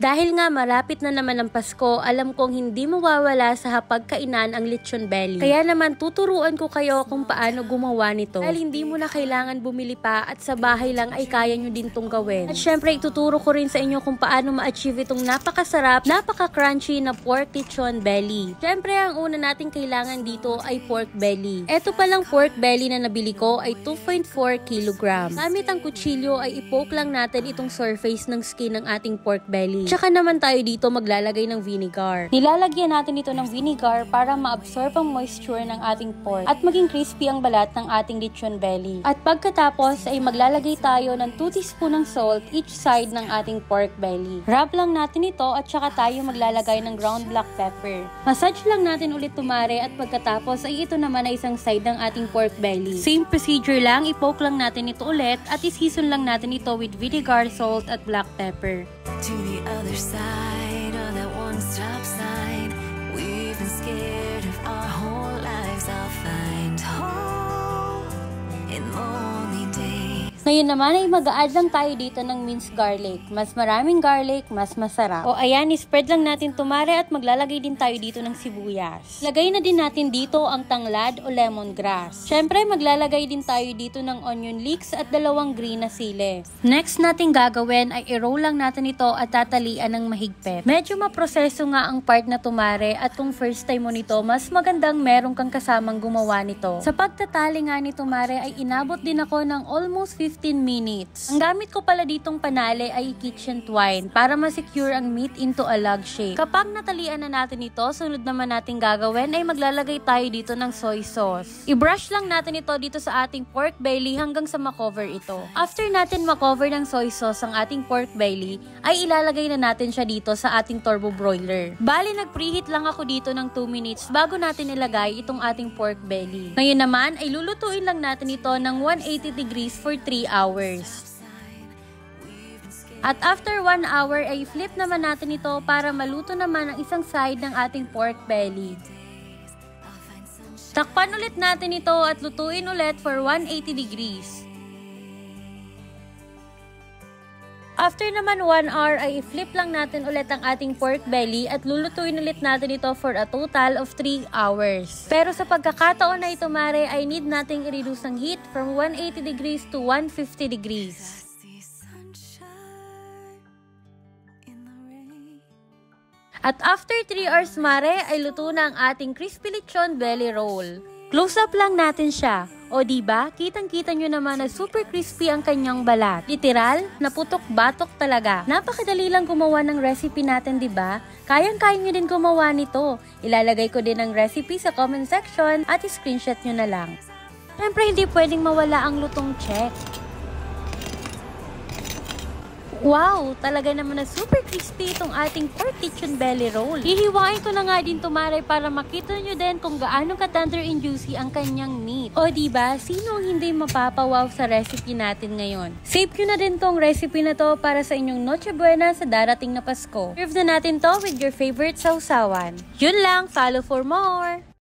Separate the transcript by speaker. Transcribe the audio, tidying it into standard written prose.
Speaker 1: Dahil nga malapit na naman ang Pasko, alam kong hindi mawawala sa hapagkainan ang lechon belly. Kaya naman tuturuan ko kayo kung paano gumawa nito. Dahil hindi mo na kailangan bumili pa at sa bahay lang ay kaya nyo din tong gawin. At syempre ituturo ko rin sa inyo kung paano ma-achieve itong napakasarap, napaka-crunchy na pork lechon belly. Syempre ang una nating kailangan dito ay pork belly. Ito palang pork belly na nabili ko ay 2.4 kg. Gamit ang kutsilyo ay ipoke lang natin itong surface ng skin ng ating pork belly. Tsaka naman tayo dito maglalagay ng vinegar. Nilalagyan natin ito ng vinegar para ma-absorb ang moisture ng ating pork at maging crispy ang balat ng ating lechon belly. At pagkatapos ay maglalagay tayo ng 2 teaspoon ng salt each side ng ating pork belly. Wrap lang natin ito at tsaka tayo maglalagay ng ground black pepper. Massage lang natin ulit tumare at pagkatapos ay ito naman ay isang side ng ating pork belly. Same procedure lang, ipoke lang natin ito ulit at isison lang natin ito with vinegar, salt at black pepper.
Speaker 2: To the other side of that one-stop sign, we've been scared of our whole lives. I'll find home in lonely days.
Speaker 1: Ngayon naman ay mag-a-add lang tayo dito ng minced garlic. Mas maraming garlic, mas masarap. O ayan, spread lang natin tumare at maglalagay din tayo dito ng sibuyas. Lagay na din natin dito ang tanglad o lemongrass. Syempre, maglalagay din tayo dito ng onion leeks at 2 green na sili. Next natin gagawin ay i-roll lang natin ito at tatalian ng mahigpit. Medyo maproseso nga ang part na tumare at kung first time mo nito, mas magandang meron kang kasamang gumawa nito. Sa pagtatali nga ni tumare ay inabot din ako ng almost 15 minutes. Ang gamit ko pala ditong panali ay kitchen twine para ma-secure ang meat into a log shape. Kapag natalian na natin ito, sunod naman natin gagawin ay maglalagay tayo dito ng soy sauce. I-brush lang natin ito dito sa ating pork belly hanggang sa makover ito. After natin makover ng soy sauce ang ating pork belly, ay ilalagay na natin siya dito sa ating turbo broiler. Bali, nag-preheat lang ako dito ng 2 minutes bago natin ilagay itong ating pork belly. Ngayon naman ay lulutuin lang natin ito ng 180 degrees for 3 hours. At after 1 hour ay flip naman natin ito para maluto naman ang isang side ng ating pork belly. Takpan ulit natin ito at lutuin ulit for 180 degrees. After naman 1 hour ay i-flip lang natin ulit ang ating pork belly at lulutuin ulit natin ito for a total of 3 hours. Pero sa pagkakataon na ito mare ay need nating i-reduce ang heat from 180 degrees to 150 degrees. At after 3 hours mare ay luto na ang ating crispy lechon belly roll. Close up lang natin siya. O diba, kitang-kita nyo naman na super crispy ang kanyang balat. Literal, naputok-batok talaga. Napakadali lang gumawa ng recipe natin, diba? Kayang-kaya nyo din gumawa nito. Ilalagay ko din ang recipe sa comment section at screenshot nyo na lang. Siyempre, hindi pwedeng mawala ang lutong check. Wow! Talaga naman na super crispy itong ating pork lechon belly roll. Hihiwain ko na nga din tumare para makita nyo din kung gaano ka-tender and juicy ang kanyang meat. O diba, sino ang hindi mapapawaw sa recipe natin ngayon? Save nyo na din tong recipe na to para sa inyong Noche Buena sa darating na Pasko. Serve na natin to with your favorite sausawan. Yun lang, follow for more!